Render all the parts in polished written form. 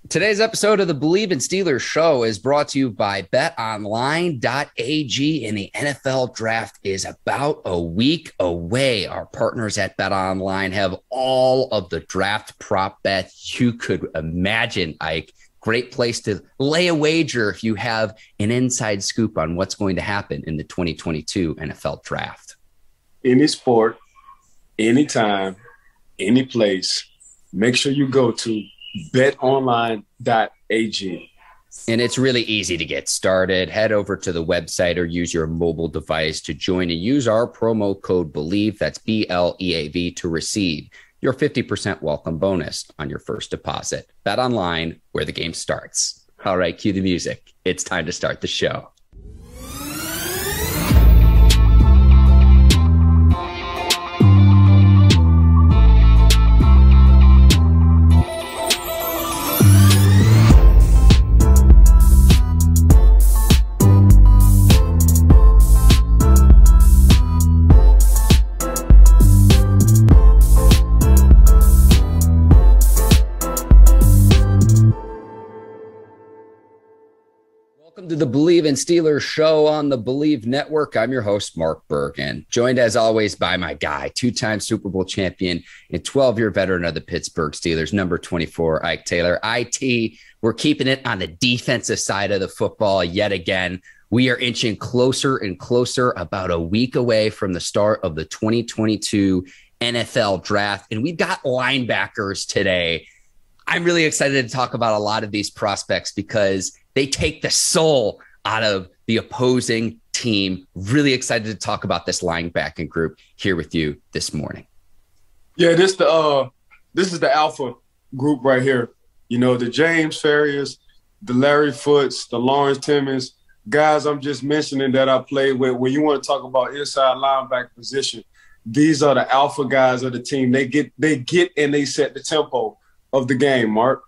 Today's episode of the Bleav in Steelers show is brought to you by betonline.ag, and the NFL draft is about a week away. Our partners at BetOnline have all of the draft prop bets you could imagine, Ike. Great place to lay a wager if you have an inside scoop on what's going to happen in the 2022 NFL draft. Any sport, anytime, any place, make sure you go to betonline.ag. And it's really easy to get started. Head over to the website or use your mobile device to join and use our promo code Bleav, that's BLEAV, to receive your 50% welcome bonus on your first deposit. Bet online, where the game starts. All right, cue the music. It's time to start the show. To the Bleav in Steelers show on the Bleav Network. I'm your host, Mark Bergin, joined as always by my guy, two-time Super Bowl champion and 12-year veteran of the Pittsburgh Steelers, number 24, Ike Taylor. IT, we're keeping it on the defensive side of the football yet again. We are inching closer and closer, about a week away from the start of the 2022 NFL draft, and we've got linebackers today. I'm really excited to talk about a lot of these prospects because they take the soul out of the opposing team. Really excited to talk about this linebacking group here with you this morning. Yeah, this is the alpha group right here. You know, the James Ferriers, the Larry Foots, the Lawrence Timmons, guys I'm just mentioning that I played with. When you want to talk about inside linebacker position, these are the alpha guys of the team. They get and they set the tempo of the game, Mark.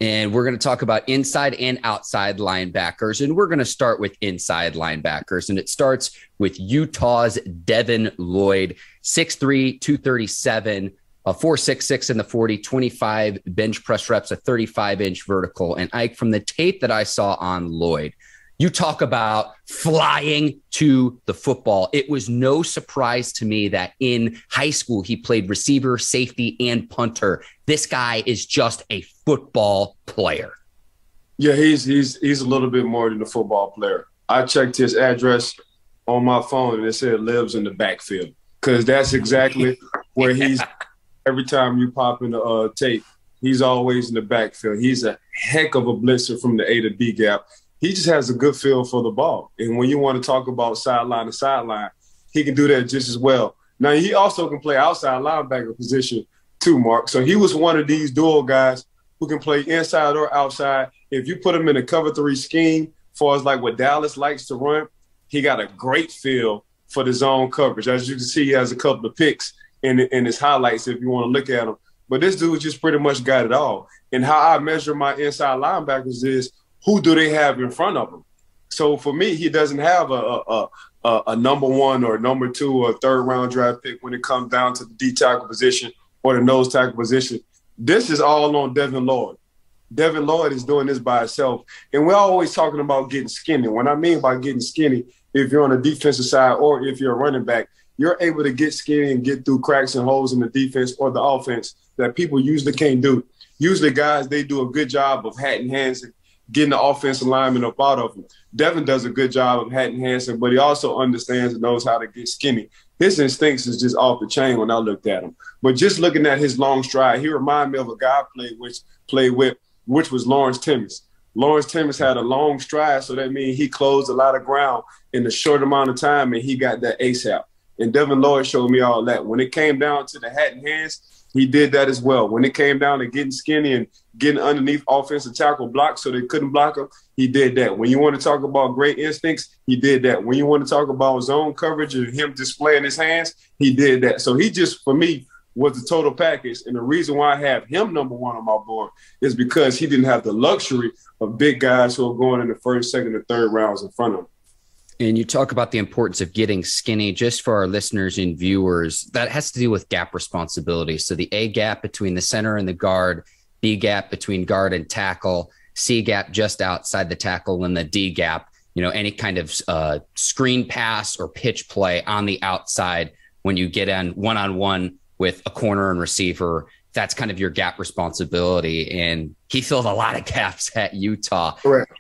And we're going to talk about inside and outside linebackers. And we're going to start with inside linebackers. And it starts with Utah's Devin Lloyd, 6'3", 237, a 4.66 in the 40, 25 bench press reps, a 35-inch vertical. And Ike, from the tape that I saw on Lloyd, you talk about flying to the football. It was no surprise to me that in high school he played receiver, safety, and punter. This guy is just a football player. Yeah, he's a little bit more than a football player. I checked his address on my phone and it said lives in the backfield, because that's exactly where he's. Every time you pop in the tape, he's always in the backfield. He's a heck of a blitzer from the A to B gap. He just has a good feel for the ball. And when you want to talk about sideline to sideline, he can do that just as well. Now, he also can play outside linebacker position too, Mark. So he was one of these dual guys who can play inside or outside. If you put him in a cover 3 scheme, as far as like what Dallas likes to run, he got a great feel for the zone coverage. As you can see, he has a couple of picks in his highlights if you want to look at him. But this dude just pretty much got it all. And how I measure my inside linebackers is, who do they have in front of him? So for me, he doesn't have a number 1 or number 2 or third round draft pick when it comes down to the D tackle position or the nose tackle position. This is all on Devin Lloyd. Devin Lloyd is doing this by himself. And we're always talking about getting skinny. What I mean by getting skinny, if you're on the defensive side or if you're a running back, you're able to get skinny and get through cracks and holes in the defense or the offense that people usually can't do. Usually guys, they do a good job of hat and hands and getting the offensive lineman up out of him. Devin does a good job of hat and hands, but he also understands and knows how to get skinny. His instincts is just off the chain when I looked at him. But just looking at his long stride, he reminded me of a guy I played with, which was Lawrence Timmons. Lawrence Timmons had a long stride, so that means he closed a lot of ground in a short amount of time, and he got that ASAP. And Devin Lloyd showed me all that. When it came down to the hat and hands, he did that as well. When it came down to getting skinny and getting underneath offensive tackle blocks so they couldn't block him, he did that. When you want to talk about great instincts, he did that. When you want to talk about zone coverage and him displaying his hands, he did that. So he just, for me, was the total package. And the reason why I have him number 1 on my board is because he didn't have the luxury of big guys who are going in the first, second, and third rounds in front of him. And you talk about the importance of getting skinny. Just for our listeners and viewers, that has to do with gap responsibility. So the A gap between the center and the guard B gap between guard and tackle, C gap just outside the tackle, and the D gap, any kind of screen pass or pitch play on the outside when you get in one-on-one with a corner and receiver. That's kind of your gap responsibility. And he filled a lot of gaps at Utah. Correct.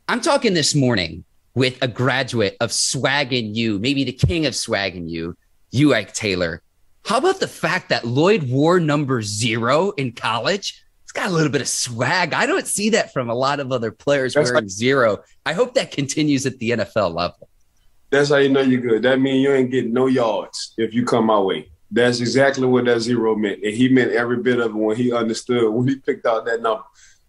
I'm talking this morning with a graduate of Swaggin' U, maybe the king of Swaggin' U, Ike Taylor. How about the fact that Lloyd wore number 0 in college? It's got a little bit of swag. I don't see that from a lot of other players wearing 0. I hope that continues at the NFL level. That's how you know you're good. That means you ain't getting no yards if you come my way. That's exactly what that 0 meant. And he meant every bit of it when he understood, when he picked out that number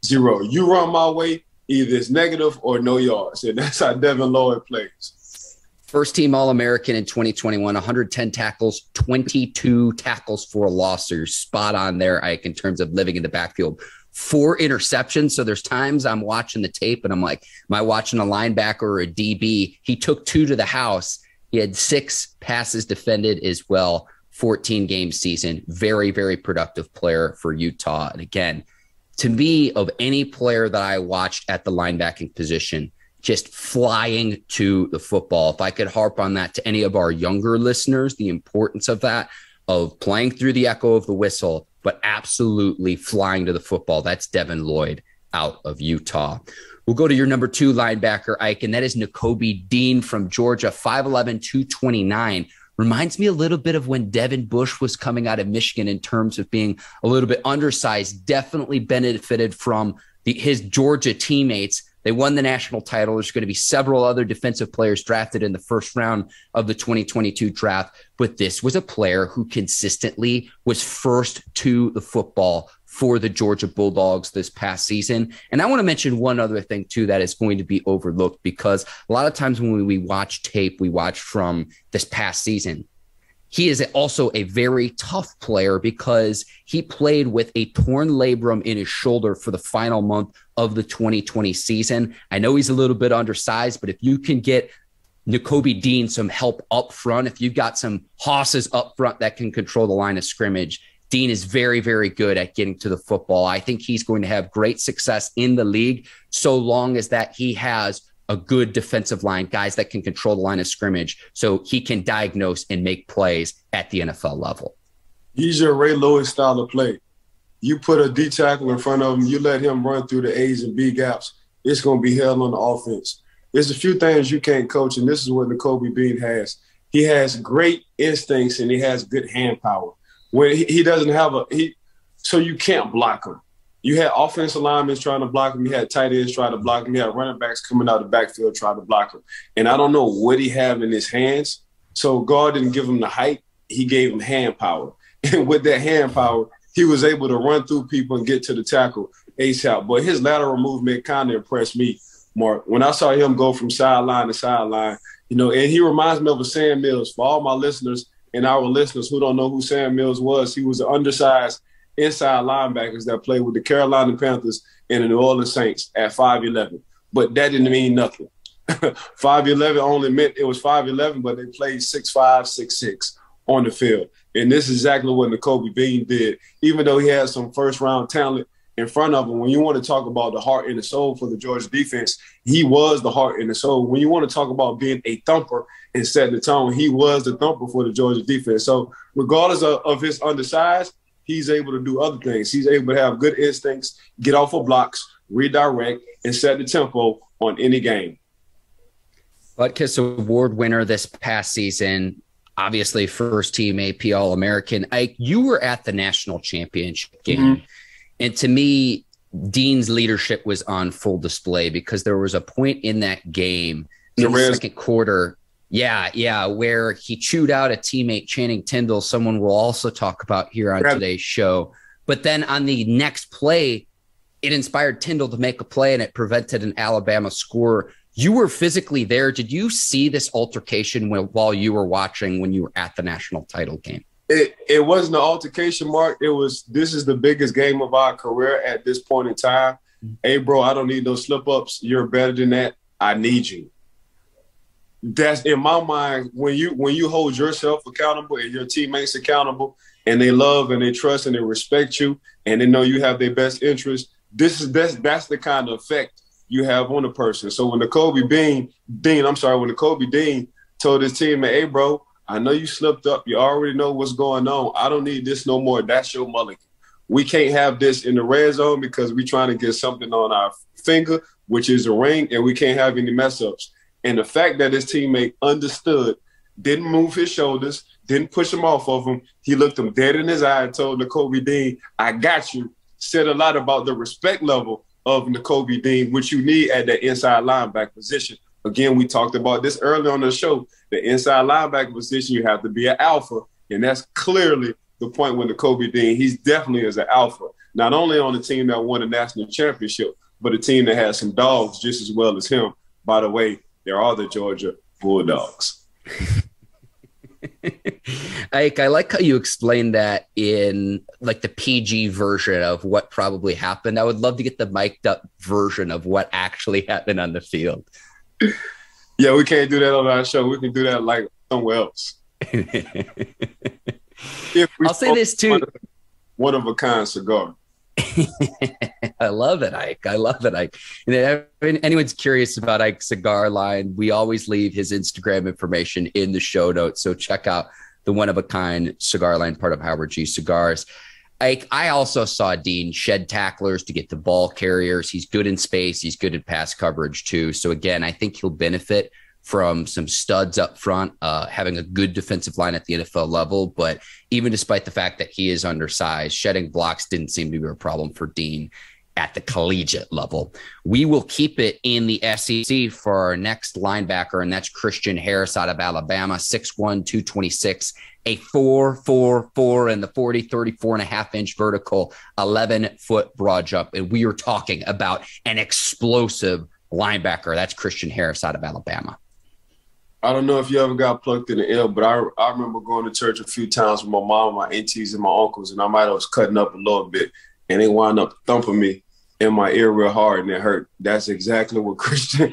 0. You run my way, either it's negative or no yards. And that's how Devin Lloyd plays. First team All-American in 2021, 110 tackles, 22 tackles for a loss. So you're spot on there, Ike, in terms of living in the backfield. 4 interceptions. So there's times I'm watching the tape and I'm like, am I watching a linebacker or a DB? He took 2 to the house. He had 6 passes defended as well. 14-game season. Very, very productive player for Utah. And again, to me, of any player that I watched at the linebacking position, just flying to the football. If I could harp on that to any of our younger listeners, the importance of that, of playing through the echo of the whistle, but absolutely flying to the football. That's Devin Lloyd out of Utah. We'll go to your number 2 linebacker, Ike, and that is Nicoby Dean from Georgia, 5'11", 229. Reminds me a little bit of when Devin Bush was coming out of Michigan in terms of being a little bit undersized. Definitely benefited from his Georgia teammates. They won the national title. There's going to be several other defensive players drafted in the first round of the 2022 draft. But this was a player who consistently was first to the football for the Georgia Bulldogs this past season. And I want to mention one other thing, too, that is going to be overlooked, because a lot of times when we watch tape, we watch from this past season. He is also a very tough player because he played with a torn labrum in his shoulder for the final month of the 2020 season. I know he's a little bit undersized, but if you can get Nicoby Dean some help up front, if you've got some hosses up front that can control the line of scrimmage, Dean is very, very good at getting to the football. I think he's going to have great success in the league so long as that he has a good defensive line, guys that can control the line of scrimmage so he can diagnose and make plays at the NFL level. He's your Ray Lewis style of play. You put a D tackle in front of him, you let him run through the A's and B gaps, it's going to be hell on the offense. There's a few things you can't coach, and this is what Nicoby Dean has. He has great instincts and he has good hand power. When he doesn't have so you can't block him. You had offensive linemen trying to block him. You had tight ends trying to block him. You had running backs coming out of the backfield trying to block him. And I don't know what he had in his hands. So God didn't give him the height. He gave him hand power. And with that hand power, he was able to run through people and get to the tackle ASAP. But his lateral movement kind of impressed me, Mark. When I saw him go from sideline to sideline, and he reminds me of a Sam Mills. For all my listeners and our listeners who don't know who Sam Mills was, he was an undersized inside linebackers that played with the Carolina Panthers and the New Orleans Saints at 5'11". But that didn't mean nothing. 5'11" only meant it was 5'11", but they played 6'5", 6'6" on the field. And this is exactly what Nicoby Dean did. Even though he had some first-round talent in front of him, when you want to talk about the heart and the soul for the Georgia defense, he was the heart and the soul. When you want to talk about being a thumper and setting the tone, he was the thumper for the Georgia defense. So regardless of his undersized, he's able to do other things. He's able to have good instincts, get off of blocks, redirect, and set the tempo on any game. Butkus Award winner this past season, obviously first team AP All-American. Ike, you were at the national championship game. Mm-hmm. And to me, Dean's leadership was on full display because there was a point in that game in the second quarter. Yeah, where he chewed out a teammate, Channing Tindall, someone we'll also talk about here on today's show. But then on the next play, it inspired Tindall to make a play and it prevented an Alabama score. You were physically there. Did you see this altercation while you were watching when you were at the national title game? It wasn't an altercation, Mark. This is the biggest game of our career at this point in time. Hey, bro, I don't need those slip-ups. You're better than that. I need you. That's in my mind, when you hold yourself accountable and your teammates accountable and they love and they trust and they respect you and they know you have their best interest, that's the kind of effect you have on a person. So when Nakobe Dean told his team, hey, bro, I know you slipped up. You already know what's going on. I don't need this no more. That's your mulligan. We can't have this in the red zone because we're trying to get something on our finger, which is a ring, and we can't have any mess-ups. And the fact that his teammate understood, didn't move his shoulders, didn't push him off of him, he looked him dead in his eye and told Nakobe Dean, I got you, said a lot about the respect level of Nakobe Dean, which you need at the inside linebacker position. Again, we talked about this earlier on the show. The inside linebacker position, you have to be an alpha, and that's clearly the point with Nakobe Dean. He's definitely is an alpha, not only on the team that won a national championship, but a team that has some dogs just as well as him. By the way, there are the Georgia Bulldogs. Ike, I like how you explained that in like the PG version of what probably happened. I would love to get the mic'd up version of what actually happened on the field. Yeah, we can't do that on our show. We can do that like somewhere else. I'll say this too. One of a kind cigar. I love it, Ike. I love it, Ike. And if anyone's curious about Ike's cigar line, we always leave his Instagram information in the show notes. So check out the one of a kind cigar line, part of Howard G Cigars. Ike, I also saw Dean shed tacklers to get the ball carriers. He's good in space. He's good at pass coverage too. So again, I think he'll benefit from some studs up front, having a good defensive line at the NFL level. But even despite the fact that he is undersized, shedding blocks didn't seem to be a problem for Dean at the collegiate level. We will keep it in the SEC for our next linebacker, and that's Christian Harris out of Alabama, 6'1", 226, a 4.44 in the 40, 34.5-inch vertical, 11-foot broad jump. And we are talking about an explosive linebacker. That's Christian Harris out of Alabama. I don't know if you ever got plucked in the ear, but I remember going to church a few times with my mom, my aunties, and my uncles, and I might have was cutting up a little bit, and they wound up thumping me in my ear real hard, and it hurt. That's exactly what Christian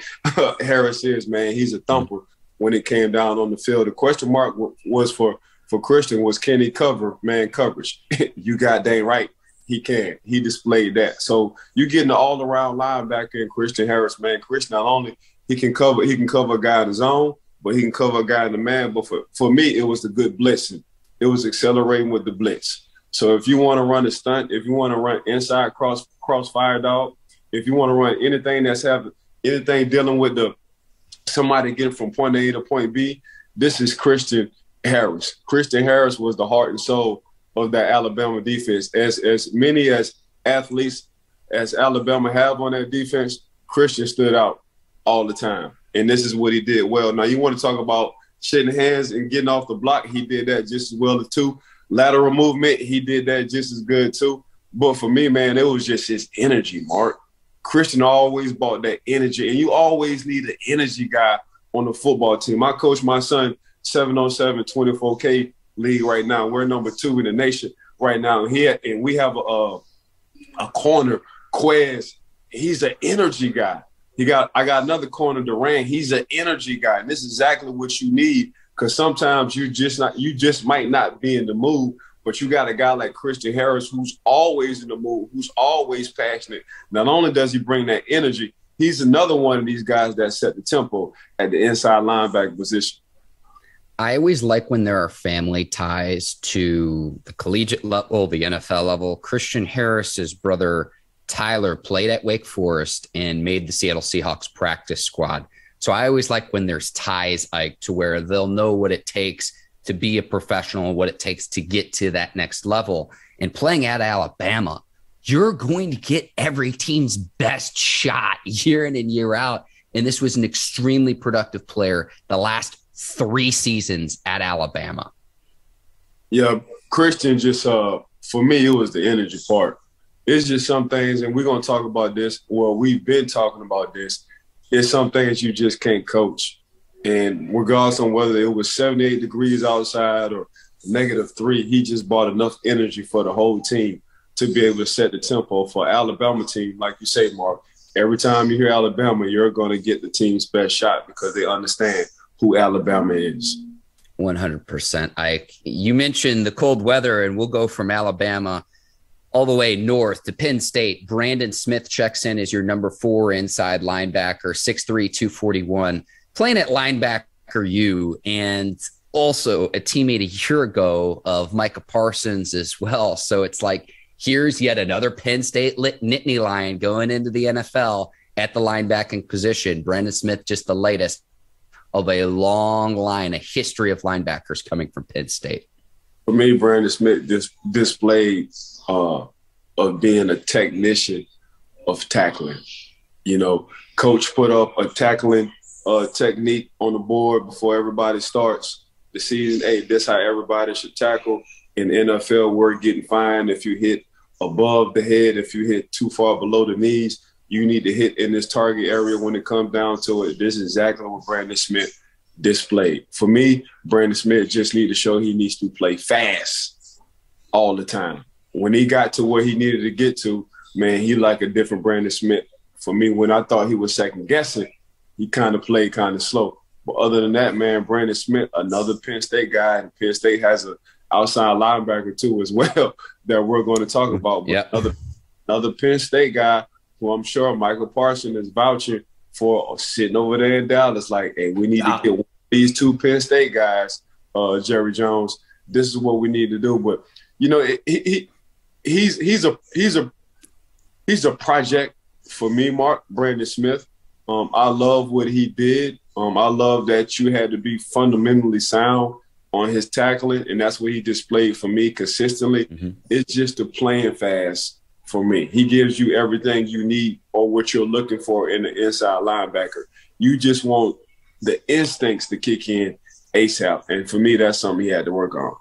Harris is, man. He's a thumper when it came down on the field. The question mark was for Christian was, can he cover man coverage? You got dang right. He can. He displayed that. So you getting an all-around linebacker in Christian Harris, man. Christian, not only he can cover a guy in the zone, but he can cover a guy in the man. But for me, it was the good blitzing. It was accelerating with the blitz. So if you want to run a stunt, if you want to run inside crossfire dog, if you want to run anything anything dealing with somebody getting from point A to point B, this is Christian Harris. Christian Harris was the heart and soul of that Alabama defense. As many as athletes as Alabama have on that defense, Christian stood out all the time. And this is what he did well. Now, you want to talk about shaking hands and getting off the block, he did that just as well too. Lateral movement, he did that just as good too. But for me, man, it was just his energy, Mark. Christian always brought that energy, and you always need an energy guy on the football team. I coach my son 7-on-7 24K league right now. We're number 2 in the nation right now. And we have a corner, Quay. He's an energy guy. I got another corner, Durant. He's an energy guy, and this is exactly what you need, because sometimes you just might not be in the mood, but you got a guy like Christian Harris who's always in the mood, who's always passionate. Not only does he bring that energy, he's another one of these guys that set the tempo at the inside linebacker position. I always like when there are family ties to the collegiate level, the NFL level. Christian Harris's brother Tyler played at Wake Forest and made the Seattle Seahawks practice squad. So I always like when there's ties, Ike, to where they'll know what it takes to be a professional, what it takes to get to that next level. And playing at Alabama, you're going to get every team's best shot year in and year out. And this was an extremely productive player the last 3 seasons at Alabama. Yeah, Christian just, for me, it was the energy part. It's just some things, and we're going to talk about this. Well, we've been talking about this. It's some things you just can't coach. And regardless on whether it was 78 degrees outside or -3, he just brought enough energy for the whole team to be able to set the tempo for Alabama team. Like you say, Mark, every time you hear Alabama, you're going to get the team's best shot because they understand who Alabama is. 100%. You mentioned the cold weather, and we'll go from Alabama all the way north to Penn State. Brandon Smith checks in as your number 4 inside linebacker, 6'3", 241, playing at linebacker U, and also a teammate a year ago of Micah Parsons as well. So it's like, here's yet another Penn State Nittany Lion going into the NFL at the linebacking position. Brandon Smith, just the latest of a long line, a history of linebackers coming from Penn State. For me, Brandon Smith displayed of being a technician of tackling. You know, coach put up a tackling technique on the board before everybody starts the season. Hey, this how everybody should tackle. In the NFL, we're getting fined if you hit above the head, if you hit too far below the knees. You need to hit in this target area when it comes down to it. This is exactly what Brandon Smith displayed. For me, Brandon Smith just needs to show he needs to play fast all the time. When he got to where he needed to get to, man, he like a different Brandon Smith. For me, when I thought he was second guessing, he kind of played kind of slow. But other than that, man, Brandon Smith, another Penn State guy, and Penn State has an outside linebacker too as well that we're going to talk about. But another Penn State guy who I'm sure Michael Parsons is vouching for, sitting over there in Dallas, like, hey, we need to get one of these 2 Penn State guys, Jerry Jones. This is what we need to do. But you know, he's a project for me, Mark. Brandon Smith. I love what he did. I love that you had to be fundamentally sound on his tackling, and that's what he displayed for me consistently. It's just the playing fast for me. He gives you everything you need or what you're looking for in the inside linebacker. You just want the instincts to kick in ASAP, and for me, that's something he had to work on.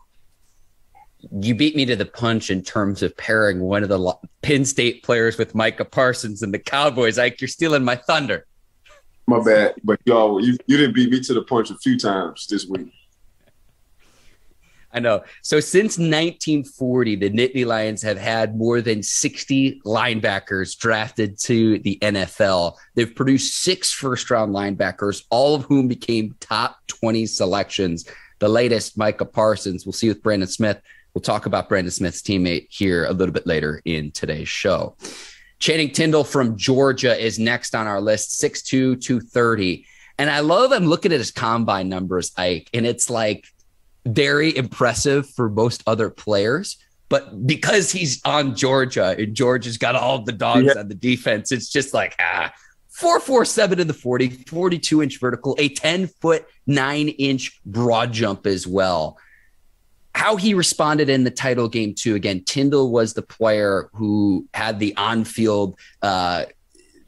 You beat me to the punch in terms of pairing one of the Penn State players with Micah Parsons and the Cowboys. Like, you're stealing my thunder. My bad, but y'all, you didn't beat me to the punch a few times this week. I know. So since 1940, the Nittany Lions have had more than 60 linebackers drafted to the NFL. They've produced 6 first-round linebackers, all of whom became top 20 selections. The latest, Micah Parsons. We'll see with Brandon Smith. We'll talk about Brandon Smith's teammate here a little bit later in today's show. Channing Tindall from Georgia is next on our list, 6'2", 230. And I'm looking at his combine numbers, Ike, and it's like very impressive for most other players. But because he's on Georgia and Georgia's got all the dogs on the defense, it's just like, 4.47 in the 40, 42-inch vertical, a 10-foot, 9-inch broad jump as well. How he responded in the title game, too. Again, Tindall was the player who had the on-field,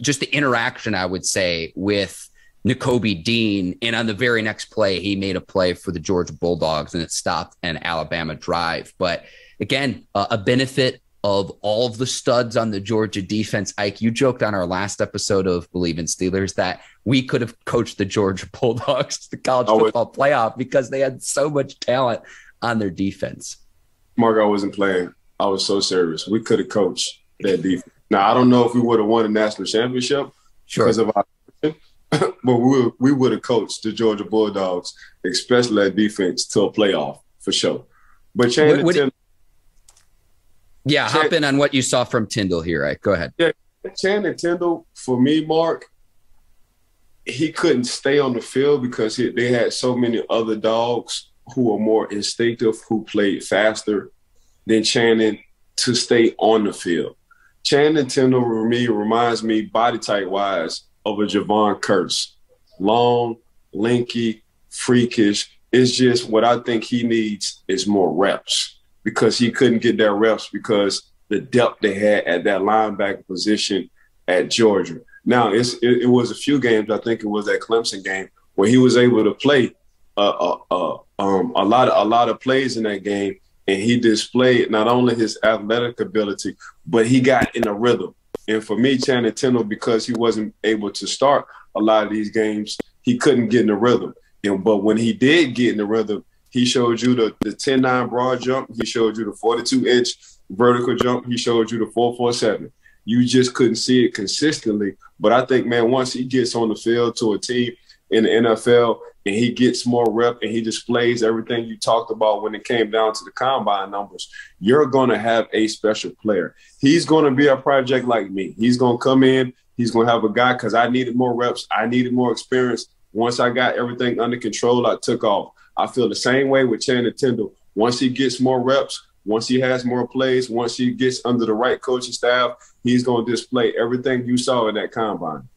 just the interaction, I would say, with Nicoby Dean. And on the very next play, he made a play for the Georgia Bulldogs, and it stopped an Alabama drive. But again, a benefit of all of the studs on the Georgia defense. Ike, you joked on our last episode of Bleav in Steelers that we could have coached the Georgia Bulldogs to the college football playoff because they had so much talent on their defense. Mark, I wasn't playing. I was so serious. We could have coached that defense. Now, I don't know if we would have won a national championship because of our but we would have coached the Georgia Bulldogs, especially that defense, to a playoff for sure. But hop in on what you saw from Tindall here. Right? Go ahead. Yeah, Channing Tindall, for me, Mark, he couldn't stay on the field because they had so many other dogs who are more instinctive, who played faster than Channing to stay on the field. Channing Tindall, for me, reminds me body type-wise of a Javon Curse. Long, lanky, freakish. It's just what I think he needs is more reps because he couldn't get their reps because the depth they had at that linebacker position at Georgia. Now, it was a few games, I think it was that Clemson game, where he was able to play a lot of plays in that game, and he displayed not only his athletic ability, but he got in a rhythm. And for me, Channing Tindall, because he wasn't able to start a lot of these games, he couldn't get in the rhythm. But when he did get in the rhythm, he showed you the 10-9 broad jump. He showed you the 42-inch vertical jump. He showed you the 4.47. You just couldn't see it consistently. But I think, man, once he gets on the field to a team in the NFL and he gets more rep and he displays everything you talked about when it came down to the combine numbers, you're going to have a special player. He's going to be a project like me. He's going to come in. He's going to have a guy because I needed more reps. I needed more experience. Once I got everything under control, I took off. I feel the same way with Tindall. Once he gets more reps, once he has more plays, once he gets under the right coaching staff, he's going to display everything you saw in that combine.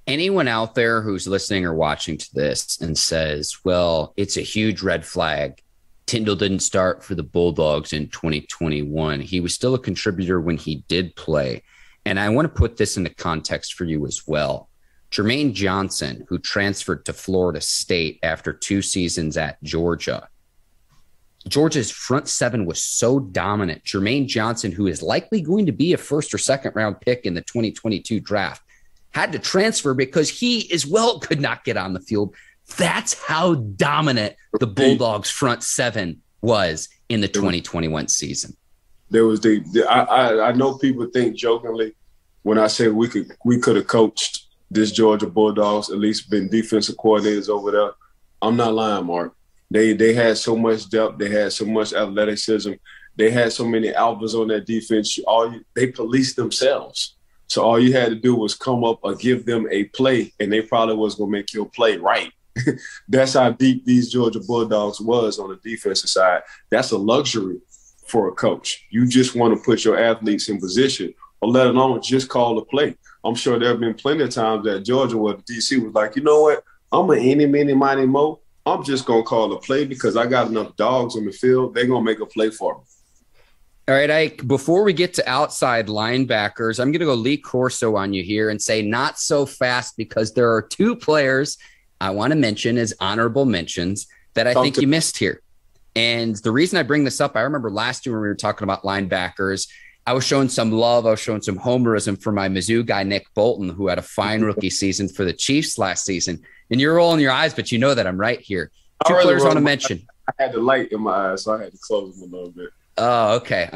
Anyone out there who's listening or watching to this and says, well, it's a huge red flag. Tindall didn't start for the Bulldogs in 2021. He was still a contributor when he did play. And I want to put this into context for you as well. Jermaine Johnson, who transferred to Florida State after 2 seasons at Georgia. Georgia's front seven was so dominant. Jermaine Johnson, who is likely going to be a first or second round pick in the 2022 draft, had to transfer because he as well could not get on the field. That's how dominant the Bulldogs front seven was in the 2021 season. There was I know people think jokingly when I say we could have coached this Georgia Bulldogs, at least been defensive coordinators over there. I'm not lying, Mark. They had so much depth. They had so much athleticism. They had so many alphas on that defense. They policed themselves. So all you had to do was come up or give them a play, and they probably was going to make your play right. That's how deep these Georgia Bulldogs was on the defensive side. That's a luxury for a coach. You just want to put your athletes in position or let alone just call the play. I'm sure there have been plenty of times that Georgia where the DC was like, you know what? I'm an eeny, meeny, miny, mo. I'm just going to call the play because I got enough dogs on the field. They're going to make a play for me. All right, Ike, before we get to outside linebackers, I'm going to go Lee Corso on you here and say not so fast because there are 2 players I want to mention as honorable mentions that I think you missed here. And the reason I bring this up, I remember last year when we were talking about linebackers, I was showing some love. I was showing some homerism for my Mizzou guy, Nick Bolton, who had a fine rookie season for the Chiefs last season. And you're rolling your eyes, but you know that I'm right here. 2 players I want to mention. I had the light in my eyes, so I had to close them a little bit. Oh, okay.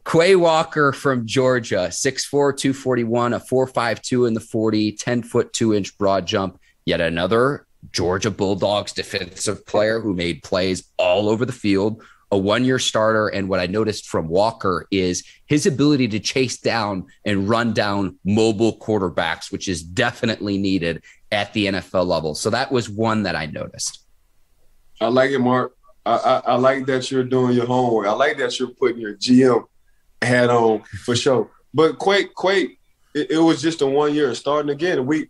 Quay Walker from Georgia, 6'4", 241, a 4.52 in the 40, 10-foot 2-inch broad jump. Yet another Georgia Bulldogs defensive player who made plays all over the field, a 1-year starter. And what I noticed from Walker is his ability to chase down and run down mobile quarterbacks, which is definitely needed at the NFL level. So that was one that I noticed. I like it, Mark. I like that you're doing your homework. I like that you're putting your GM hat on for sure. But Quay, it was just a 1 year starting again. We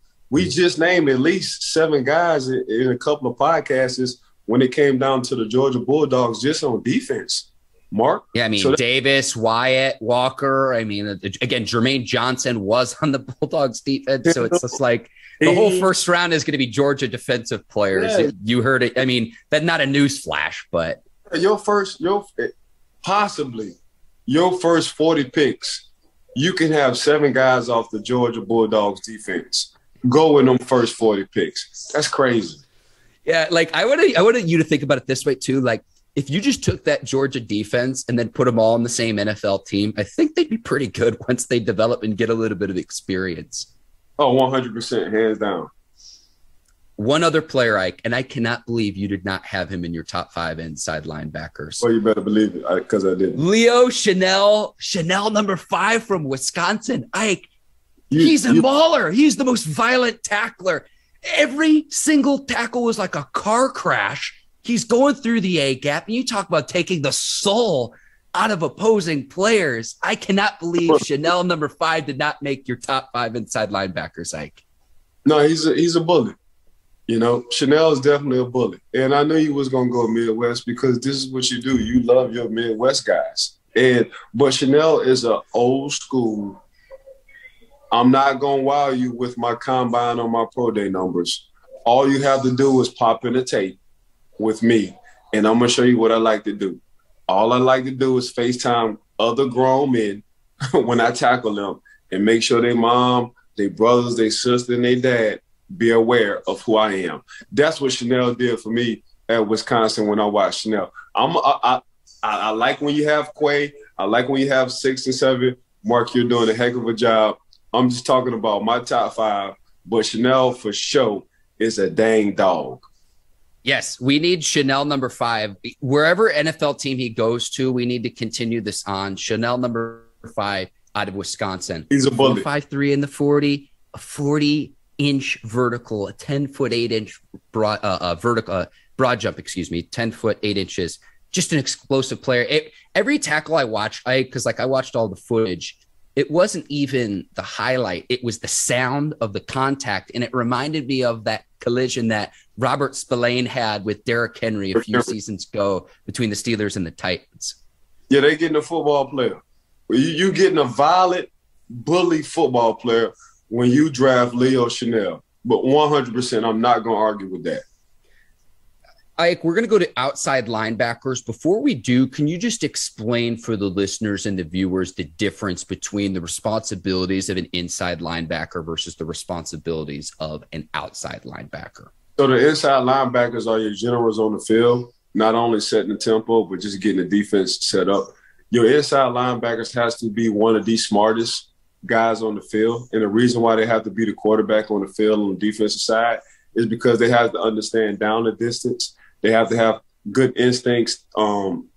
just named at least 7 guys in a couple of podcasts when it came down to the Georgia Bulldogs just on defense. Mark? Yeah, I mean, Davis, Wyatt, Walker. I mean, again, Jermaine Johnson was on the Bulldogs defense. So it's just like the whole first round is going to be Georgia defensive players. Yeah. You heard it. I mean, that's not a news flash, but possibly your first 40 picks, you can have 7 guys off the Georgia Bulldogs defense. Go with them first 40 picks. That's crazy. Yeah, like I wanted you to think about it this way too. Like if you just took that Georgia defense and then put them all on the same NFL team, I think they'd be pretty good once they develop and get a little bit of experience. Oh, 100%, hands down. One other player, Ike, and I cannot believe you did not have him in your top 5 inside linebackers. Well, you better believe it, because I didn't. Leo Chanel, number 5 from Wisconsin. Ike, he's a mauler. He's the most violent tackler. Every single tackle was like a car crash. He's going through the A-gap, and you talk about taking the soul out of opposing players. I cannot believe Chanel number 5 did not make your top 5 inside linebackers, Ike. No, he's a bully. You know, Chanel is definitely a bully. And I knew you was going to go Midwest because this is what you do. You love your Midwest guys. But Chanel is an old school. I'm not going to wow you with my combine or my pro day numbers. All you have to do is pop in the tape with me, and I'm going to show you what I like to do. All I like to do is FaceTime other grown men when I tackle them and make sure their mom, their brothers, their sister, and their dad be aware of who I am. That's what Chanel did for me at Wisconsin when I watched Chanel. I like when you have Quay. I like when you have 6 and 7. Mark, you're doing a heck of a job. I'm just talking about my top 5. but Chanel for sure is a dang dog. Yes, we need Chanel number 5. Wherever NFL team he goes to, we need to continue this on. Chanel number 5 out of Wisconsin. He's a bully. 5'3" in the 40, a 40-inch vertical, a 10-foot 8-inch broad jump, 10 foot 8 inches. Just an explosive player. Every tackle I watched, because I watched all the footage, it wasn't even the highlight. It was the sound of the contact. And it reminded me of that collision that Robert Spillane had with Derrick Henry a few seasons ago between the Steelers and the Titans. Yeah, they getting a football player. You getting a violent, bully football player when you draft Leo Chanel. But 100%, I'm not going to argue with that. Ike, we're going to go to outside linebackers. Before we do, can you just explain for the listeners and the viewers the difference between the responsibilities of an inside linebacker versus the responsibilities of an outside linebacker? So the inside linebackers are your generals on the field, not only setting the tempo, but just getting the defense set up. Your inside linebackers has to be one of the smartest guys on the field. And the reason why they have to be the quarterback on the field on the defensive side is because they have to understand down the distance. They have to have good instincts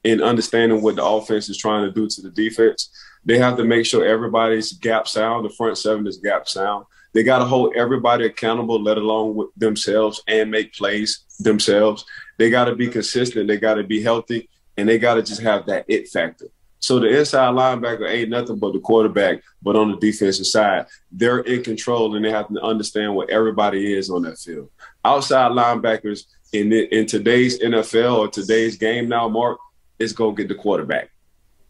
in understanding what the offense is trying to do to the defense. They have to make sure everybody's gap sound. The front seven is gap sound. They got to hold everybody accountable, let alone with themselves, and make plays themselves. They got to be consistent. They got to be healthy, and they got to just have that it factor. So the inside linebacker ain't nothing but the quarterback, but on the defensive side, they're in control, and they have to understand what everybody is on that field. Outside linebackers in today's NFL or today's game now, Mark, is go get the quarterback.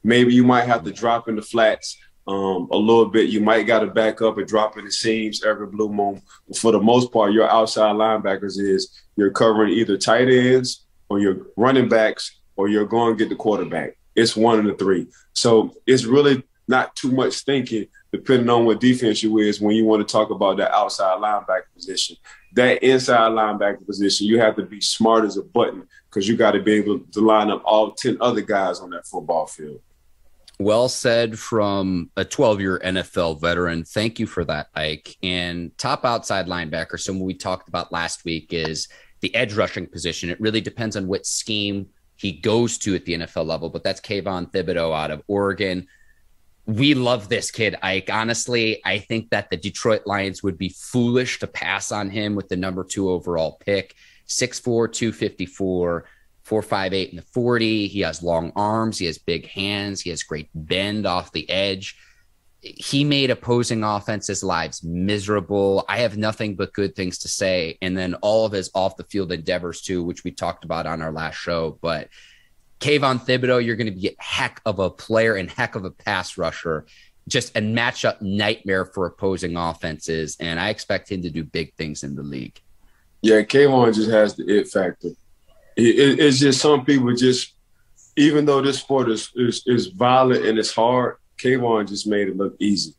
Maybe you might have to drop in the flats a little bit. You might got to back up and drop in the seams every blue moon. But for the most part, your outside linebackers is you're covering either tight ends or your running backs or you're going to get the quarterback. It's one of the three. So it's really not too much thinking depending on what defense you is when you want to talk about that outside linebacker position. That inside linebacker position, you have to be smart as a button because you got to be able to line up all 10 other guys on that football field. Well said from a 12-year NFL veteran. Thank you for that, Ike. And top outside linebacker, someone we talked about last week, is the edge rushing position. It really depends on what scheme he goes to at the NFL level, but that's Kayvon Thibodeau out of Oregon. We love this kid, Ike. Honestly, I think that the Detroit Lions would be foolish to pass on him with the number 2 overall pick. 6'4", 254, 4.58 in the 40. He has long arms. He has big hands. He has great bend off the edge. He made opposing offenses' lives miserable. I have nothing but good things to say. And then all of his off-the-field endeavors, too, which we talked about on our last show. But Kayvon Thibodeau, you're going to be a heck of a player and heck of a pass rusher. Just a matchup nightmare for opposing offenses. And I expect him to do big things in the league. Yeah, Kayvon just has the it factor. It's just some people just, even though this sport is violent and it's hard, Kayvon just made it look easy.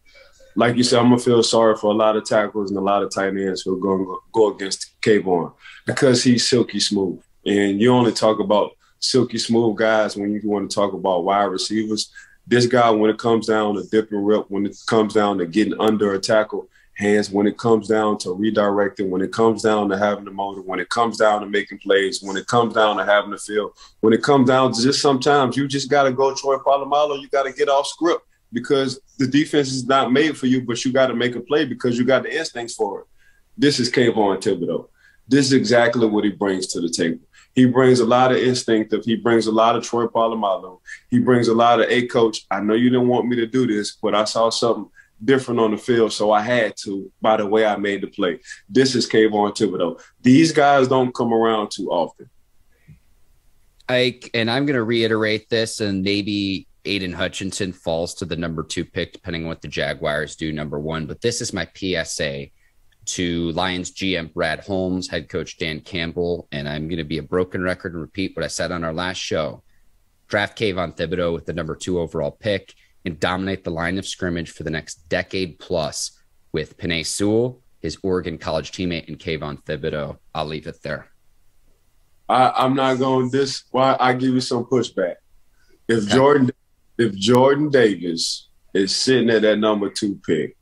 Like you said, I'm going to feel sorry for a lot of tackles and a lot of tight ends who are going to go against Kayvon because he's silky smooth. And you only talk about silky smooth guys when you want to talk about wide receivers. This guy, when it comes down to dip and rip, when it comes down to getting under a tackle, hands, when it comes down to redirecting, when it comes down to having the motor, when it comes down to making plays, when it comes down to having the feel, when it comes down to just sometimes you just got to go Troy Polamalu, you got to get off script because the defense is not made for you, but you got to make a play because you got the instincts for it. This is Kayvon Thibodeau. This is exactly what he brings to the table. He brings a lot of instinctive. He brings a lot of Troy Polamalu. He brings a lot of, hey, coach, I know you didn't want me to do this, but I saw something different on the field, so I had to by the way I made the play. This is Kayvon Thibodeau. These guys don't come around too often. And I'm going to reiterate this, and maybe Aiden Hutchinson falls to the number 2 pick, depending on what the Jaguars do, number 1. But this is my PSA to Lions GM Brad Holmes, head coach Dan Campbell, and I'm going to be a broken record and repeat what I said on our last show. Draft Kayvon Thibodeau with the number 2 overall pick and dominate the line of scrimmage for the next decade plus with Penei Sewell, his Oregon college teammate, and Kayvon Thibodeau. I'll leave it there. I'm not going this. Why I give you some pushback. If Jordan Davis is sitting at that number 2 pick,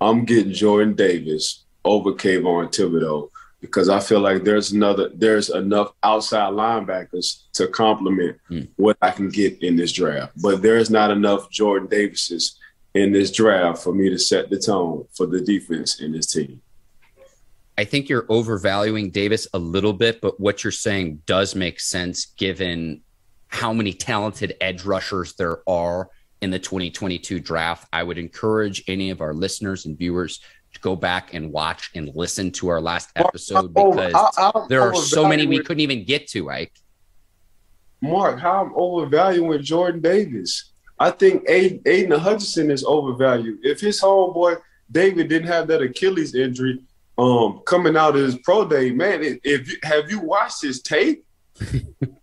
I'm getting Jordan Davis over Kayvon Thibodeau because I feel like there's enough outside linebackers to complement what I can get in this draft. But there's not enough Jordan Davises in this draft for me to set the tone for the defense in this team. I think you're overvaluing Davis a little bit, but what you're saying does make sense given how many talented edge rushers there are in the 2022 draft. I would encourage any of our listeners and viewers to go back and watch and listen to our last episode because there are so many we couldn't even get to, Ike. Mark, how I'm overvaluing Jordan Davis. I think Aiden Hutchinson is overvalued. If his homeboy David didn't have that Achilles injury coming out of his pro day, man, have you watched his tape?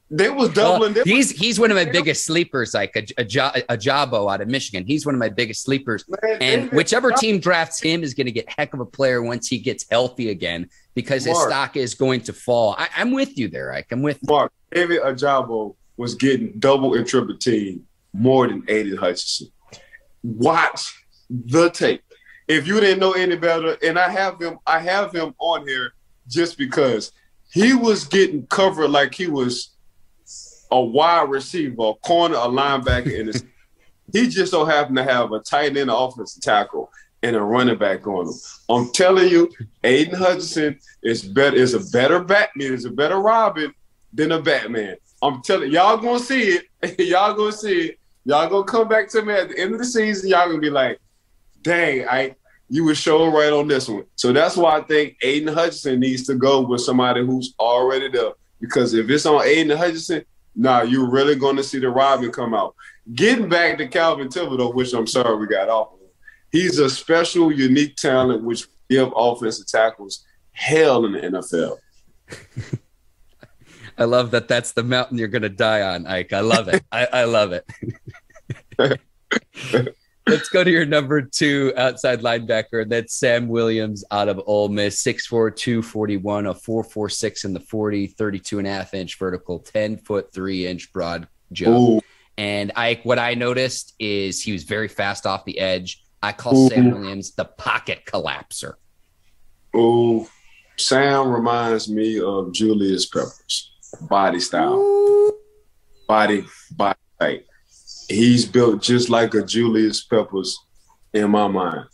They was doubling. Well, he's one of my biggest sleepers, like a Jabo out of Michigan. He's one of my biggest sleepers. Man, and whichever team drafts him is going to get heck of a player once he gets healthy again because his stock is going to fall. I'm with you there, Ike. I'm with you. Mark, David Ajabo was getting double and triple team more than Aiden Hutchinson. Watch the tape. If you didn't know any better, and I have him on here just because he was getting covered like he was a wide receiver, a corner, a linebacker, and he just so happened to have a tight end offensive tackle and a running back on him. I'm telling you, Aiden Hutchinson is a better Batman, is a better Robin than a Batman. I'm telling you, y'all gonna see it. Y'all gonna see it. Y'all gonna come back to me at the end of the season. Y'all gonna be like, dang, you were showing right on this one. So that's why I think Aiden Hutchinson needs to go with somebody who's already there. Because if it's on Aiden Hutchinson, you're really going to see the Robin come out. Getting back to Kayvon Thibodeau, which I'm sorry we got off of, he's a special, unique talent which give offensive tackles hell in the NFL. I love that that's the mountain you're going to die on, Ike. I love it. I love it. Let's go to your number 2 outside linebacker. That's Sam Williams out of Ole Miss, 6'4", 241, a 4.46 in the 40, 32.5-inch vertical, 10-foot 3-inch broad jump. Ooh. And what I noticed is he was very fast off the edge. I call Sam Williams the pocket collapser. Oh, Sam reminds me of Julius Peppers. Body style. Body type. He's built just like a Julius Peppers in my mind.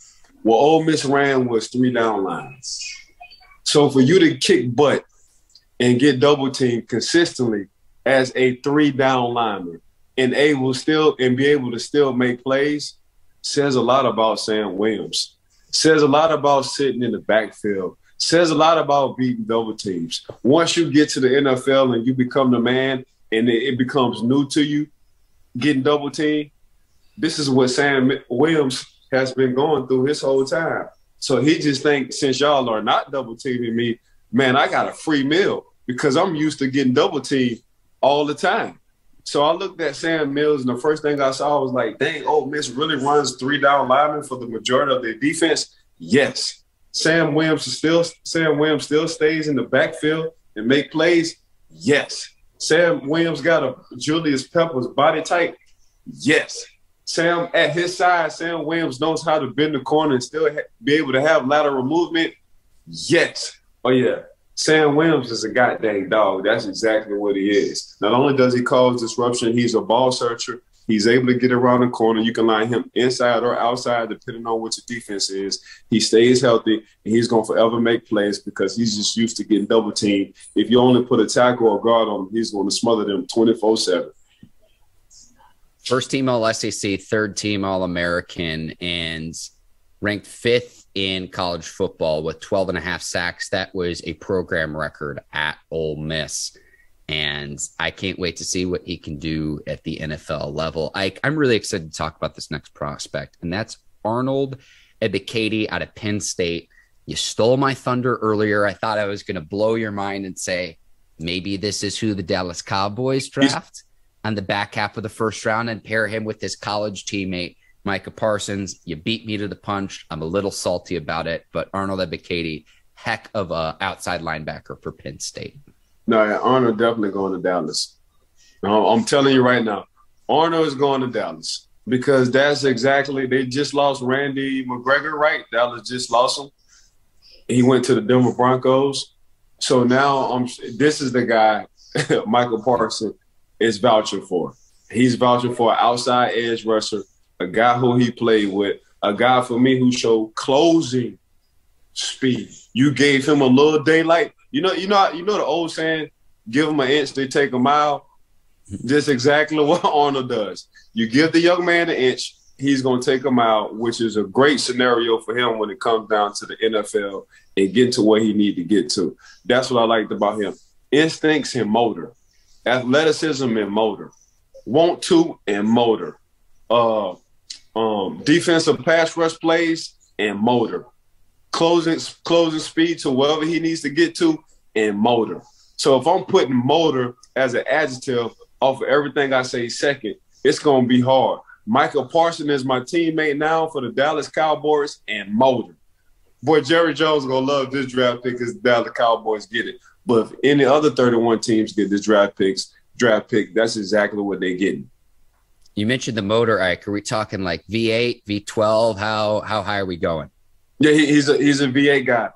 What Ole Miss ran was 3 down lines. So for you to kick butt and get double teamed consistently as a 3 down lineman and be able to still make plays says a lot about Sam Williams. Says a lot about sitting in the backfield. Says a lot about beating double teams. Once you get to the NFL and you become the man and it becomes new to you, getting double teamed, this is what Sam Williams has been going through his whole time. So he just thinks, since y'all are not double teaming me, man, I got a free meal because I'm used to getting double teamed all the time. So I looked at Sam Mills, and the first thing I saw was like, dang, Ole Miss really runs 3 down linemen for the majority of their defense? Yes. Sam Williams still stays in the backfield and make plays? Yes. Sam Williams got a Julius Peppers body type? Yes. Sam, at his size, Sam Williams knows how to bend the corner and still be able to have lateral movement? Yes. Oh, yeah. Sam Williams is a goddamn dog. That's exactly what he is. Not only does he cause disruption, he's a ball searcher. He's able to get around the corner. You can line him inside or outside, depending on what your defense is. He stays healthy, and he's going to forever make plays because he's just used to getting double teamed. If you only put a tackle or guard on him, he's going to smother them 24/7. First team All-SEC, third team All-American, and ranked 5th in college football with 12.5 sacks. That was a program record at Ole Miss. And I can't wait to see what he can do at the NFL level. I'm really excited to talk about this next prospect, and that's Arnold Ebiketie out of Penn State. You stole my thunder earlier. I thought I was going to blow your mind and say, maybe this is who the Dallas Cowboys draft on the back half of the first round and pair him with his college teammate, Micah Parsons. You beat me to the punch. I'm a little salty about it, but Arnold Ebiketie, heck of a outside linebacker for Penn State. No, Arnold definitely going to Dallas. I'm telling you right now, Arnold is going to Dallas because that's exactly – they just lost Randy McGregor, right? Dallas just lost him. He went to the Denver Broncos. So now this is the guy Michael Parsons is vouching for. He's vouching for an outside edge rusher, a guy who he played with, a guy for me who showed closing speed. You gave him a little daylight. You know the old saying, give him an inch, they take a mile. Just exactly what Arnold does. You give the young man an inch, he's going to take a mile, which is a great scenario for him when it comes down to the NFL and get to where he need to get to. That's what I liked about him. Instincts and motor. Athleticism and motor. Want to and motor. Defensive pass rush plays and motor. Closing speed to wherever he needs to get to and motor. So if I'm putting motor as an adjective off of everything I say second, it's going to be hard. Michael Parsons is my teammate now for the Dallas Cowboys and motor. Boy, Jerry Jones is going to love this draft pick because the Dallas Cowboys get it. But if any other 31 teams get this draft pick, that's exactly what they're getting. You mentioned the motor, Ike. Are we talking like V8, V12? How high are we going? Yeah, he's a V8 guy.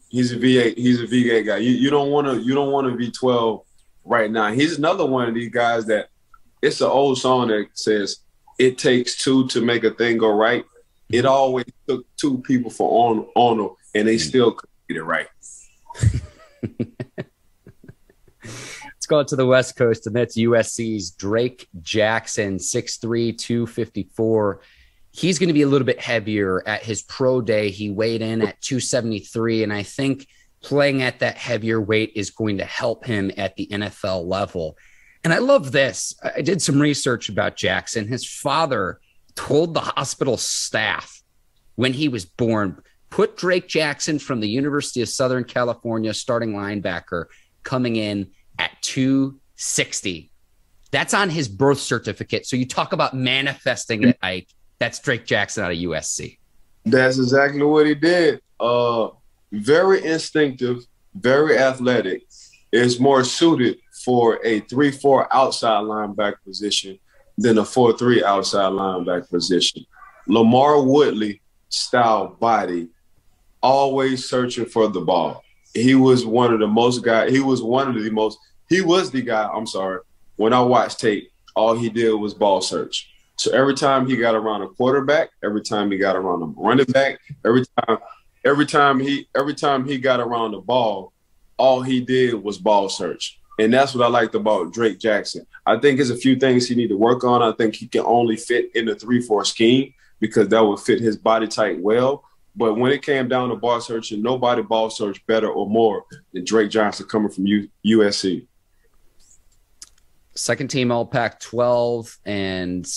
He's a V8 guy. You don't want a V12 right now. He's another one of these guys that it's an old song that says it takes two to make a thing go right. It always took two people for Arnold, and they still couldn't get it right. Let's go to the West Coast, and that's USC's Drake Jackson, 6'3", 254. He's going to be a little bit heavier at his pro day. He weighed in at 273, and I think playing at that heavier weight is going to help him at the NFL level. And I love this. I did some research about Jackson. His father told the hospital staff when he was born, put Drake Jackson from the University of Southern California, starting linebacker, coming in at 260. That's on his birth certificate. So you talk about manifesting it, Ike. That's Drake Jackson out of USC. That's exactly what he did. Very instinctive, very athletic. Is more suited for a 3-4 outside linebacker position than a 4-3 outside linebacker position. Lamar Woodley style body, always searching for the ball. He was the guy, when I watched tape, all he did was ball search. So every time he got around a quarterback, every time he got around a running back, every time he got around the ball, all he did was ball search. And that's what I liked about Drake Jackson. I think there's a few things he need to work on. I think he can only fit in the 3-4 scheme because that would fit his body type well. But when it came down to ball searching, nobody ball searched better or more than Drake Johnson coming from USC. Second team All Pac-12, and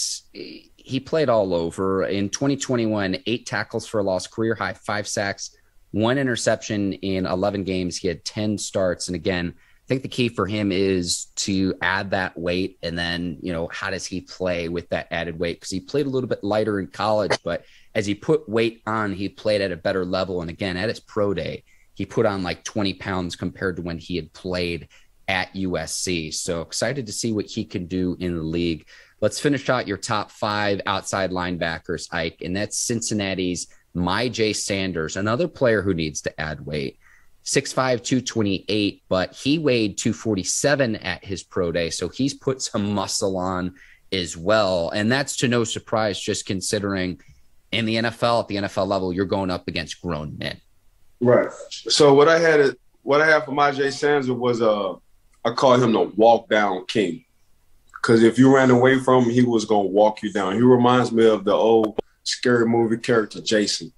he played all over. In 2021, 8 tackles for a loss, career high, 5 sacks, 1 interception in 11 games. He had 10 starts. And again, I think the key for him is to add that weight. And then, how does he play with that added weight? Because he played a little bit lighter in college, but as he put weight on, he played at a better level. And again, at his pro day, he put on like 20 pounds compared to when he had played at USC. So excited to see what he can do in the league. Let's finish out your top 5 outside linebackers, Ike, and that's Cincinnati's Myjai, another player who needs to add weight. 6'5", 228, but he weighed 247 at his pro day, so he's put some muscle on as well. And that's to no surprise, just considering in the NFL, at the NFL level, you're going up against grown men. Right. So what I had for Myjai Sanders was I call him the walk down king. Because if you ran away from him, he was going to walk you down. He reminds me of the old scary movie character, Jason.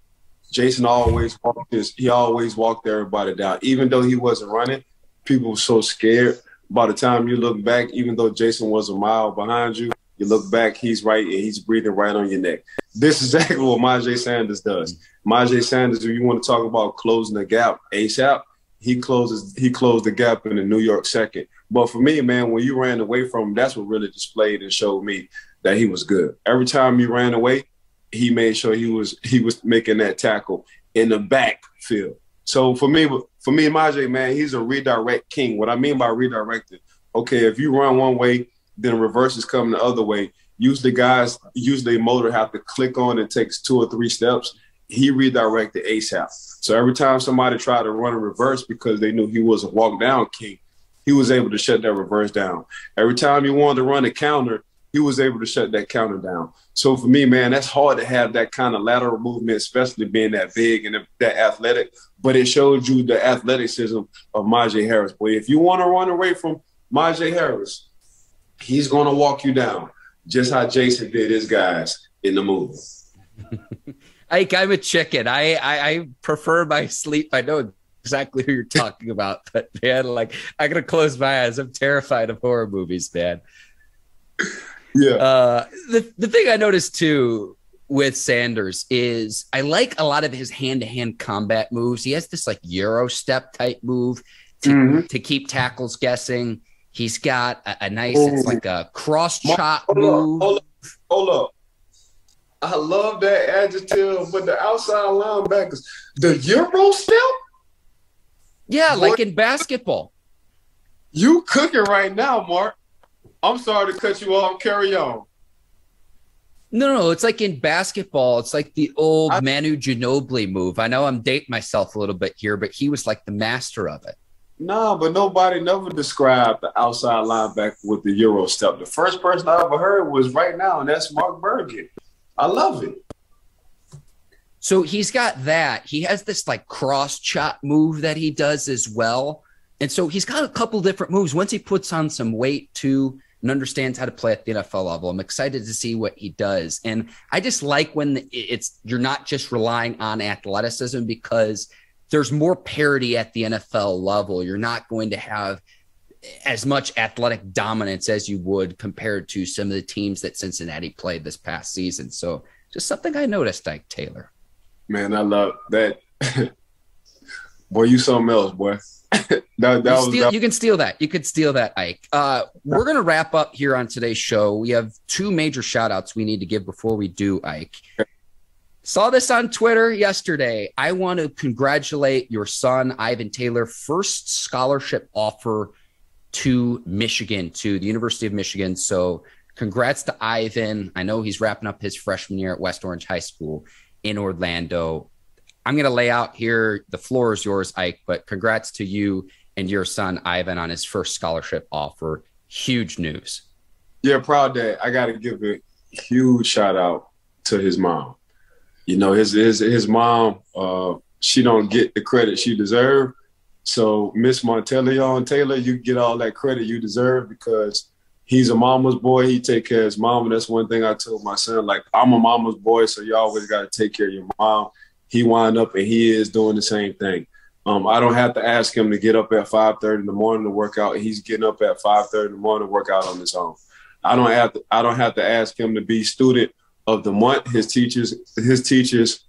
Jason always walked everybody down. Even though he wasn't running, people were so scared. By the time you look back, even though Jason was a mile behind you, you look back, he's right, and he's breathing right on your neck. This is exactly what Myjai Sanders does. Myjai Sanders, if you want to talk about closing the gap ASAP, he closed the gap in the New York second. But for me, man, when you ran away from him, that's what really displayed and showed me that he was good. Every time you ran away, he made sure he was making that tackle in the backfield. So for me, Myjai, man, he's a redirect king. What I mean by redirected, okay, if you run one way, then reverse is coming the other way. Usually motor have to click on. It takes 2 or 3 steps. he redirected ASAP. So every time somebody tried to run a reverse because they knew he was a walk down king, he was able to shut that reverse down. Every time he wanted to run a counter, he was able to shut that counter down. So for me, man, that's hard to have that kind of lateral movement, especially being that big and that athletic. But it shows you the athleticism of Myjai Harris. Boy, if you want to run away from Myjai Harris, he's going to walk you down, just how Jason did his guys in the movie. I'm a chicken. I prefer my sleep. I know exactly who you're talking about, but man, like, I gotta close my eyes. I'm terrified of horror movies, man. Yeah. The thing I noticed too with Sanders is I like a lot of his hand-to-hand combat moves. He has this like Euro step type move to keep tackles guessing. He's got a nice, it's like a cross chop move. Hold up. I love that adjective, but the outside linebackers, the Euro step? Yeah, like in basketball. You cooking right now, Mark. I'm sorry to cut you off. Carry on. No, it's like in basketball. It's like the old Manu Ginobili move. I know I'm dating myself a little bit here, but he was like the master of it. No, but nobody never described the outside linebacker with the Euro step. The first person I ever heard was right now, and that's Mark Bergin. I love it. So he's got that. He has this like cross chop move that he does as well. And so he's got a couple different moves. Once he puts on some weight too and understands how to play at the NFL level, I'm excited to see what he does. And I just like when you're not just relying on athleticism, because there's more parity at the NFL level. You're not going to have as much athletic dominance as you would compared to some of the teams that Cincinnati played this past season. So just something I noticed, Ike Taylor. Man, I love that. Boy, you something else, boy. You can steal that. You could steal that, Ike. We're going to wrap up here on today's show. We have two major shout outs we need to give before we do, Ike. Saw this on Twitter yesterday. I want to congratulate your son, Ivan Taylor, first scholarship offer to Michigan, to the University of Michigan. So congrats to Ivan. I know he's wrapping up his freshman year at West Orange High School in Orlando. I'm going to lay out here. The floor is yours, Ike, but congrats to you and your son, Ivan, on his first scholarship offer. Huge news. Yeah, proud dad. I got to give a huge shout out to his mom. You know, his mom, she don't get the credit she deserves. So Miss Monteleon Taylor, you get all that credit you deserve, because he's a mama's boy. He take care of his mom. And that's one thing I told my son, like, I'm a mama's boy, so you always got to take care of your mom. He wind up and he is doing the same thing. I don't have to ask him to get up at 5:30 in the morning to work out. He's getting up at 5:30 in the morning to work out on his own. I don't have to ask him to be student of the month. His teachers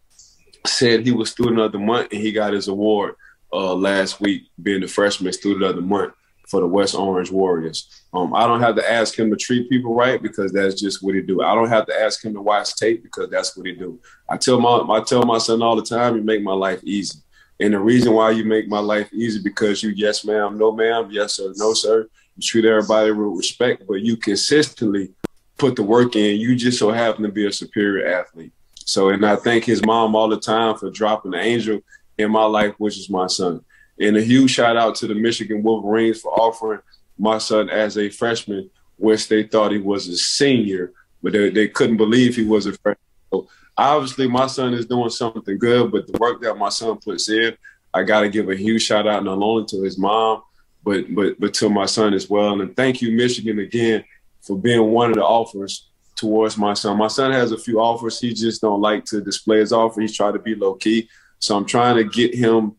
said he was student of the month, and he got his award last week, being the freshman student of the month for the West Orange Warriors. I don't have to ask him to treat people right, because that's just what he do. I don't have to ask him to watch tape, because that's what he do. I tell my son all the time, you make my life easy. And the reason why you make my life easy, because you yes ma'am, no ma'am, yes sir, no sir. You treat everybody with respect, but you consistently put the work in. You just so happen to be a superior athlete. So, and I thank his mom all the time for dropping the angel in my life, which is my son. And a huge shout out to the Michigan Wolverines for offering my son as a freshman, which they thought he was a senior, but they couldn't believe he was a freshman. So obviously my son is doing something good, but the work that my son puts in, I got to give a huge shout out not only to his mom, but to my son as well. And thank you, Michigan, again, for being one of the offers towards my son. My son has a few offers. He just don't like to display his offer. He's trying to be low key. So I'm trying to get him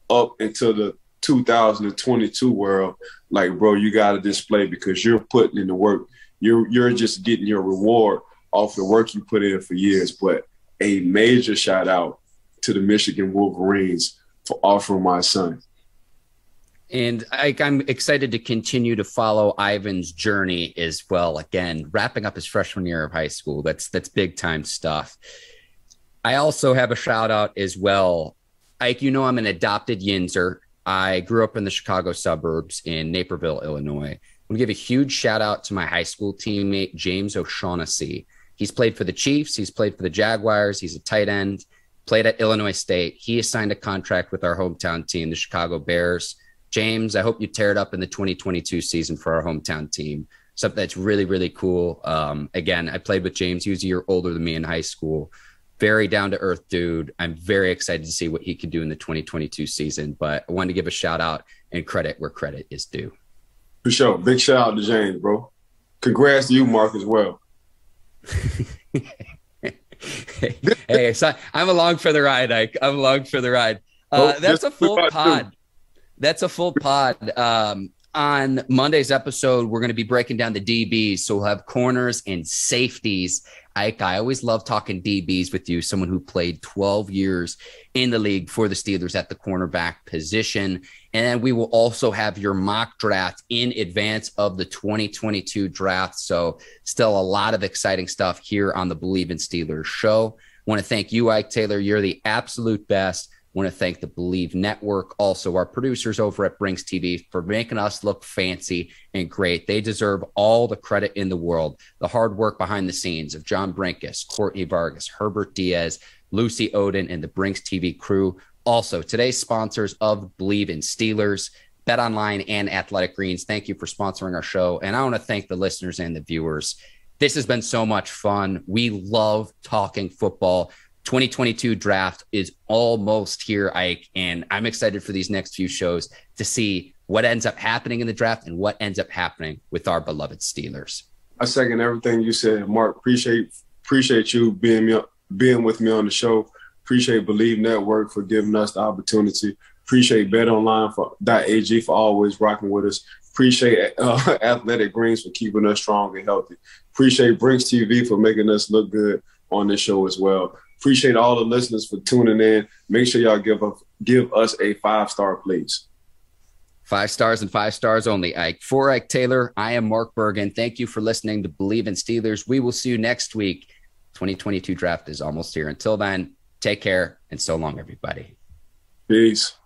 up into the 2022 world. Like, bro, you got to display, because you're putting in the work. You're just getting your reward off the work you put in for years. But a major shout out to the Michigan Wolverines for offering my son. And I'm excited to continue to follow Ivan's journey as well. Again, wrapping up his freshman year of high school. That's big time stuff. I also have a shout out as well. Ike, you know I'm an adopted Yinzer. I grew up in the Chicago suburbs in Naperville, Illinois. I want to give a huge shout out to my high school teammate, James O'Shaughnessy. He's played for the Chiefs. He's played for the Jaguars. He's a tight end. played at Illinois State. He has signed a contract with our hometown team, the Chicago Bears. James, I hope you tear it up in the 2022 season for our hometown team. Something that's really, really cool. Again, I played with James. He was a year older than me in high school. Very down-to-earth dude. I'm very excited to see what he can do in the 2022 season. But I wanted to give a shout-out and credit where credit is due. For sure. Big shout-out to James, bro. Congrats to you, Mark, as well. Hey, so I'm along for the ride, Ike. I'm along for the ride. That's a full pod. That's a full pod. On Monday's episode, we're going to be breaking down the DBs. So we'll have corners and safeties. Ike, I always love talking DBs with you, someone who played 12 years in the league for the Steelers at the cornerback position. And we will also have your mock draft in advance of the 2022 draft. So still a lot of exciting stuff here on the Bleav in Steelers show. Want to thank you, Ike Taylor. You're the absolute best. Want to thank the Bleav Network, also our producers over at Brinks TV for making us look fancy and great. They deserve all the credit in the world. The hard work behind the scenes of John Brinkus, Courtney Vargas, Herbert Diaz, Lucy Oden, and the Brinks TV crew. Also, today's sponsors of Bleav in Steelers, BetOnline and Athletic Greens. Thank you for sponsoring our show. And I want to thank the listeners and the viewers. This has been so much fun. We love talking football. 2022 draft is almost here, Ike, and I'm excited for these next few shows to see what ends up happening in the draft and what ends up happening with our beloved Steelers. I second everything you said, Mark. Appreciate you being with me on the show. Appreciate Bleav Network for giving us the opportunity. Appreciate BetOnline.ag for always rocking with us. Appreciate Athletic Greens for keeping us strong and healthy. Appreciate Brinks TV for making us look good on this show as well. Appreciate all the listeners for tuning in. Make sure y'all give us a 5-star, please. 5 stars and 5 stars only, Ike. For Ike Taylor, I am Mark Bergin. Thank you for listening to Bleav in Steelers. We will see you next week. 2022 draft is almost here. Until then, take care and so long, everybody. Peace.